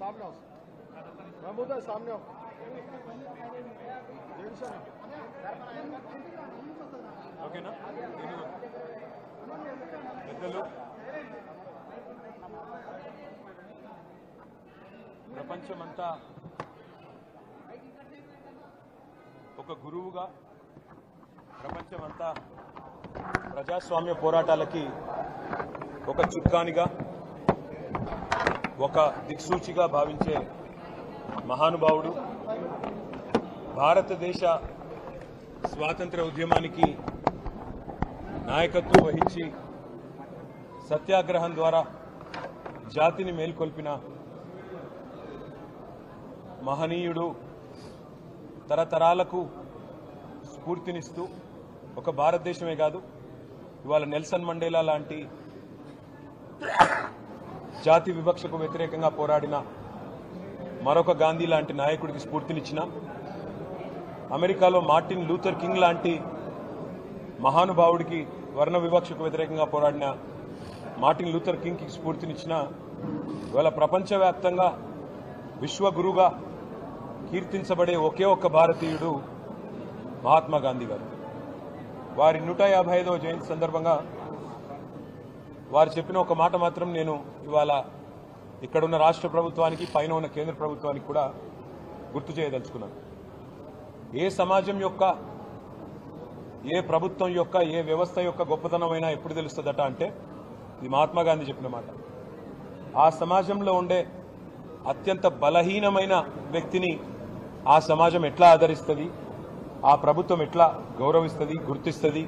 सामने आओ महमूद है सामने आओ ఓకేనా పెద్దలు ప్రపంచమంతా ఒక గురువుగా ప్రపంచమంతా ప్రజాస్వామ్య పోరాటాలకి ఒక చుక్కానిగా ఒక దిక్సూచిగా భావించే మహానుభావుడు భారతదేశ స్వాతంత్ర ఉద్యమానికి నాయకత్వం వహించి సత్యాగ్రహం ద్వారా జాతిని మేల్కొల్పిన మహనీయుడు తరతరాలకు స్ఫూర్తినిస్తూ ఒక భారతదేశమే కాదు ఇవాళ నెల్సన్ మండేలా లాంటి జాతి వివక్షకు వ్యతిరేకంగా పోరాడిన మరొక గాంధీ లాంటి నాయకుడికి స్ఫూర్తినిచ్చిన అమెరికాలో మార్టిన్ లూథర్ కింగ్ లాంటి మహానుభావుడికి వర్ణ వివక్షకు వ్యతిరేకంగా పోరాడిన మార్టిన్ లూథర్ కింగ్కి స్ఫూర్తినిచ్చిన ఇవాళ ప్రపంచవ్యాప్తంగా విశ్వగురుగా కీర్తించబడే ఒకే ఒక్క భారతీయుడు మహాత్మా గాంధీ గారు. వారి 155వ జయంతి సందర్భంగా వారు చెప్పిన ఒక మాట మాత్రం నేను ఇవాళ ఇక్కడున్న రాష్ట్ర ప్రభుత్వానికి పైన ఉన్న కేంద్ర ప్రభుత్వానికి కూడా గుర్తు చేయదలుచుకున్నాను. ఏ సమాజం యొక్క ఏ ప్రభుత్వం యొక్క ఏ వ్యవస్థ యొక్క గొప్పతనమైనా ఎప్పుడు తెలుస్తుందట అంటే ఇది మహాత్మా గాంధీ చెప్పిన మాట. ఆ సమాజంలో ఉండే అత్యంత బలహీనమైన వ్యక్తిని ఆ సమాజం ఎట్లా ఆదరిస్తుంది, ఆ ప్రభుత్వం ఎట్లా గౌరవిస్తుంది, గుర్తిస్తుంది,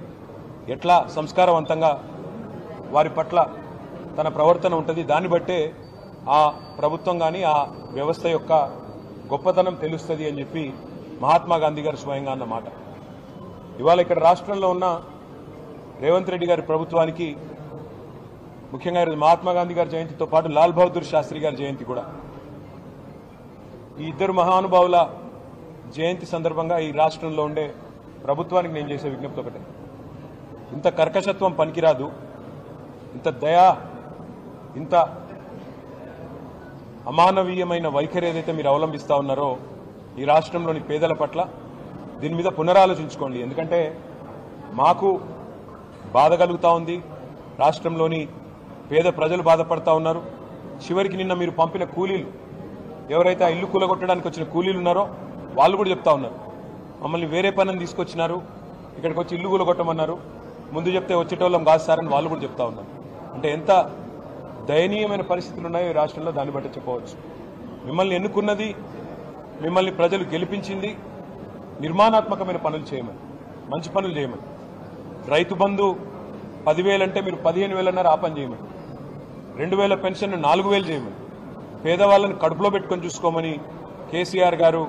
ఎట్లా సంస్కారవంతంగా వారి పట్ల తన ప్రవర్తన ఉంటుంది, దాన్ని బట్టే ఆ ప్రభుత్వం కానీ ఆ వ్యవస్థ యొక్క గొప్పతనం తెలుస్తుంది అని చెప్పి మహాత్మా గాంధీ గారు స్వయంగా అన్నమాట. ఇవాళ ఇక్కడ రాష్ట్రంలో ఉన్న రేవంత్ రెడ్డి గారి ప్రభుత్వానికి ముఖ్యంగా మహాత్మా గాంధీ గారి జయంతితో పాటు లాల్ బహదూర్ శాస్త్రి గారి జయంతి కూడా. ఈ ఇద్దరు మహానుభావుల జయంతి సందర్భంగా ఈ రాష్ట్రంలో ఉండే ప్రభుత్వానికి నేను చేసే విజ్ఞప్తి ఒకటే, ఇంత కర్కశత్వం పనికిరాదు, ఇంత దయా ఇంత అమానవీయమైన వైఖరి ఏదైతే మీరు అవలంబిస్తా ఉన్నారో ఈ రాష్ట్రంలోని పేదల పట్ల దీని మీద పునరాలోచించుకోండి. ఎందుకంటే మాకు బాధ కలుగుతా ఉంది, రాష్ట్రంలోని పేద ప్రజలు బాధపడతా ఉన్నారు. చివరికి నిన్న మీరు పంపిన కూలీలు ఎవరైతే ఆ ఇల్లు కూలగొట్టడానికి వచ్చిన కూలీలు ఉన్నారో వాళ్ళు కూడా చెప్తా ఉన్నారు, మమ్మల్ని వేరే పనిని తీసుకొచ్చినారు, ఇక్కడికి వచ్చి ఇల్లు కూలగొట్టమన్నారు, ముందు చెప్తే వచ్చేటోళ్ళం కాదు సార్ అని వాళ్ళు కూడా చెప్తా ఉన్నారు. అంటే ఎంత దయనీయమైన పరిస్థితులు ఉన్నాయో ఈ రాష్ట్రంలో దాన్ని బట్టి చెప్పవచ్చు. మిమ్మల్ని ఎన్నుకున్నది, మిమ్మల్ని ప్రజలు గెలిపించింది నిర్మాణాత్మకమైన పనులు చేయమని, మంచి పనులు చేయమని. రైతు బంధు 10,000 అంటే మీరు 15,000 ఆ పని చేయమని, 2,000 పెన్షన్ 4,000 చేయమని, పేదవాళ్ళని కడుపులో పెట్టుకొని చూసుకోమని కేసీఆర్ గారు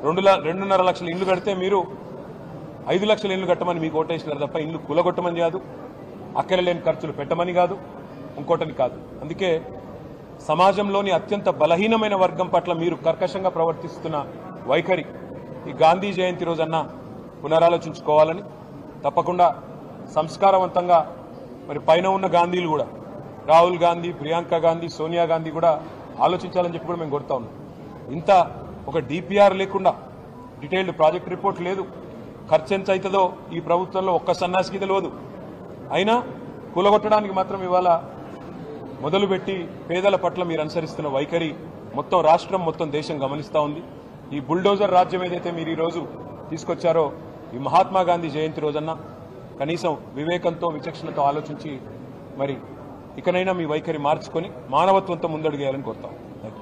2.5 లక్షల ఇళ్లు కడితే మీరు 5 లక్షల ఇళ్లు కట్టమని మీకు ఓటేసినారు తప్ప ఇల్లు కూలగొట్టమని కాదు, అక్కరలేని ఖర్చులు పెట్టమని కాదు, ఇంకోటని కాదు. అందుకే సమాజంలోని అత్యంత బలహీనమైన వర్గం పట్ల మీరు కర్కశంగా ప్రవర్తిస్తున్న వైఖరి ఈ గాంధీ జయంతి రోజన్నా పునరాలోచించుకోవాలని, తప్పకుండా సంస్కారవంతంగా మరి పైన ఉన్న గాంధీలు కూడా రాహుల్ గాంధీ, ప్రియాంక గాంధీ, సోనియా గాంధీ కూడా ఆలోచించాలని చెప్పి కూడా మేము కోరుతా ఉన్నాం. ఇంత ఒక డిపిఆర్ లేకుండా, డీటెయిల్డ్ ప్రాజెక్ట్ రిపోర్ట్ లేదు, ఖర్చు ఎంత అవుతుందో ఈ ప్రభుత్వంలో ఒక్క సన్నాసికి తెలియదు, అయినా కూలగొట్టడానికి మాత్రం ఇవాళ మొదలుపెట్టి పేదల పట్ల మీరు అనుసరిస్తున్న వైఖరి మొత్తం రాష్ట్రం మొత్తం దేశం గమనిస్తూ ఉంది. ఈ బుల్డోజర్ రాజ్యం ఏదైతే మీరు ఈరోజు తీసుకొచ్చారో ఈ మహాత్మా గాంధీ జయంతి రోజన్నా కనీసం వివేకంతో విచక్షణతో ఆలోచించి మరి ఇకనైనా మీ వైఖరి మార్చుకొని మానవత్వంతో ముందడుగేయాలని కోరుతాం.